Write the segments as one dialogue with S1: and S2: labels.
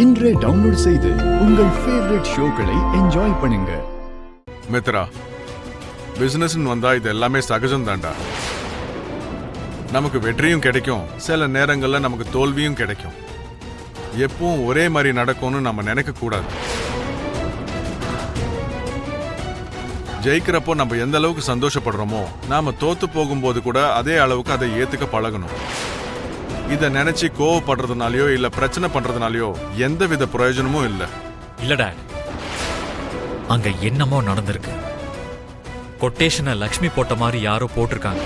S1: இன்றே டவுன்லோட் செய்து உங்கள் ஃபேவரட் ஷோக்களை என்ஜாய் பண்ணுங்க.
S2: மித்ரா, பிசினஸ் வந்தா இது எல்லாமே சகஜம் தான்டா. நமக்கு வெற்றியும் கிடைக்கும், சில நேரங்கள்ல நமக்கு தோல்வியும் கிடைக்கும். எப்பவும் ஒரே மாதிரி நடக்கும்னு நம்ம நினைக்க கூடாது. ஜெயிக்கிறப்போ நம்ம எந்த அளவுக்கு சந்தோஷப்படுறோமோ, நாம தோத்து போகும்போது கூட அதே அளவுக்கு அதை ஏத்துக்க பழகணும். இத நினைச்சு கோவப்படுறதுனாலயோ இல்ல பிரச்சனை பண்றதுனாலயோ எந்த வித பிரயோஜனமும் இல்ல.
S3: இல்ல டாட், அங்க என்னமோ நடந்திருக்கு. கொட்டேஷனை லக்ஷ்மி போட்ட மாதிரி யாரோ போட்டிருக்காங்க.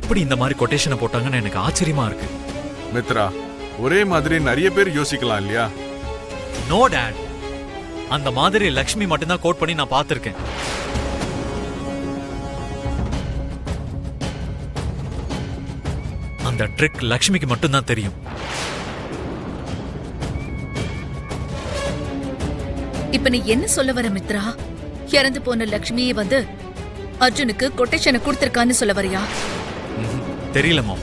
S3: எப்படி இந்த மாதிரி கொட்டேஷனை போட்டாங்கன்னு எனக்கு ஆச்சரியமா இருக்கு.
S2: மித்ரா, ஒரே மாதிரி நிறைய பேர் யோசிக்கலாம் இல்லையா?
S3: நோ டாட், அந்த மாதிரி லக்ஷ்மி மட்டும்தான் கோட் பண்ணி நான் பார்த்திருக்கேன். அந்த ட்ரிக் லக்ஷ்மிக்கு மட்டும்தான் தெரியும்.
S4: இப்ப நீ என்ன சொல்ல வர மித்ரா? இறந்து போன லக்ஷ்மியை வந்து அர்ஜுனுக்கு கொட்டேஷனை கொடுத்திருக்கான்னு சொல்ல வரியா?
S3: தெரியலமோ,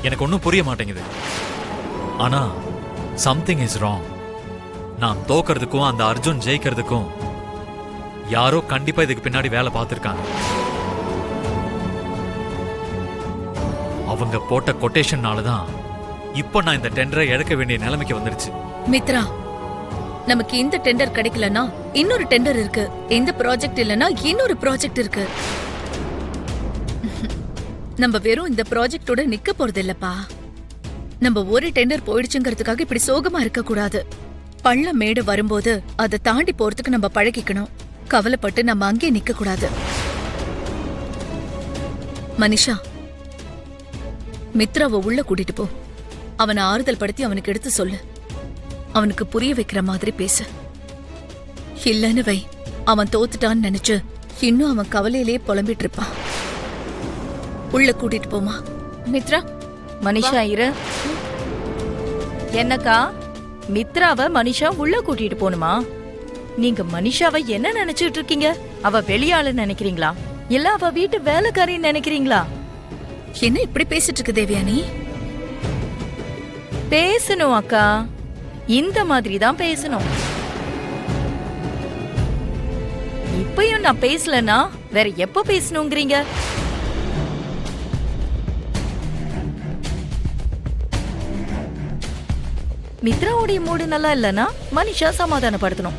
S3: எனக்கு ஒன்னும் புரிய மாட்டேங்குது. ஆனா சம்திங் இஸ் ராங். நான் தோக்கிறதுக்கும் அந்த அர்ஜுன் ஜெயிக்கிறதுக்கும் யாரோ கண்டிப்பா இதுக்கு பின்னாடி வேலை பார்த்திருக்காங்க. அவங்க போட்ட கொட்டேஷன்னாலதான் இப்போ நான் இந்த டெண்டரை இழக்க வேண்டிய நிலைமைக்கு வந்துருச்சு.
S4: மித்ரா, நமக்கு இந்த டெண்டர் கிடைக்கலனா இன்னொரு டெண்டர் இருக்கு, இந்த ப்ராஜெக்ட் இல்லனா இன்னொரு ப்ராஜெக்ட் இருக்கு. நம்ம வெறும் இந்த ப்ராஜெக்டோட நிக்க போறது இல்லப்பா. நம்ம ஒரு டெண்டர் போயிடுச்சுங்கிறதுக்காக இப்படி சோகமா இருக்க கூடாது. பள்ள மேடு வரும்போது அதை தாண்டி போறதுக்கு நம்ம பழகிக்கணும். கவலைப்பட்டு நம்ம அங்கே நிக்க கூடாது. மனிஷா, மித்ராவை உள்ள கூட்டிட்டு போ. அவனை ஆறுதல் படுத்தி அவனுக்கு எடுத்து சொல்லு. அவனுக்கு புரிய வைக்கிற மாதிரி பேசு. இல்லன்னு வை, அவன் தோத்துட்டான்னு நினைச்சு இன்னும் அவன் கவலையிலேயே புலம்பிட்டு இருப்பான். உள்ள கூட்டிட்டு போமா.
S5: மித்ரா, மனிஷா இரு. என்னக்கா, மித்ராவை மனிஷா உள்ள கூட்டிட்டு போணுமா? நீங்க மனிஷாவை என்ன நினைச்சிட்டு இருக்கீங்க? அவ வெளியாளு நினைக்கிறீங்களா இல்ல அவ வீட்டு வேலைக்காரின்னு நினைக்கிறீங்களா?
S4: என்ன இப்படி பேசிட்டு இருக்கு தேவயானி?
S5: பேசணும் அக்கா, இந்த மாதிரி தான் பேசணும். இப்பயும் நான் பேசலன்னா வேற எப்ப பேசணுங்கிறீங்க? மித்ராவுடைய மூடு நல்லா இல்லனா மனிஷா சமாதானப்படுத்தணும்.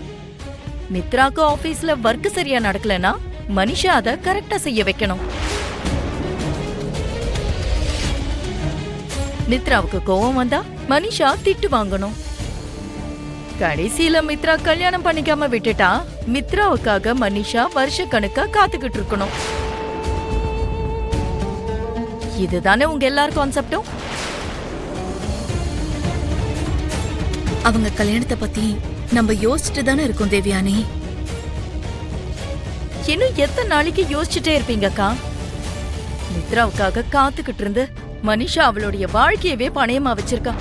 S5: மித்ராக்கு ஆபீஸ்ல ஒர்க் சரியா நடக்கலனா மனிஷா அதை கரெக்டா செய்ய வைக்கணும். மித்ராவுக்கு கோவம் வந்தா மனிஷா திட்டு வாங்கணும். கடைசியில மித்ரா கல்யாணம் பண்ணிக்காம விட்டுட்டா மித்ராவுக்காக மனிஷா வருஷ கணக்கா காத்துக்கிட்டு இருக்கணும். இதுதானே உங்க எல்லார் கான்செப்டும்?
S4: அவங்க கல்யாணத்தை பத்தி நம்ம யோசிச்சுட்டு தானே இருக்கோம் தேவயானி.
S5: இன்னும் எத்தனை நாளைக்கு யோசிச்சுட்டே இருப்பீங்கக்கா? மித்ராவுக்காக காத்துக்கிட்டு இருந்து மனிஷா அவளுடைய வாழ்க்கையவே பணயமா வச்சிருக்கா.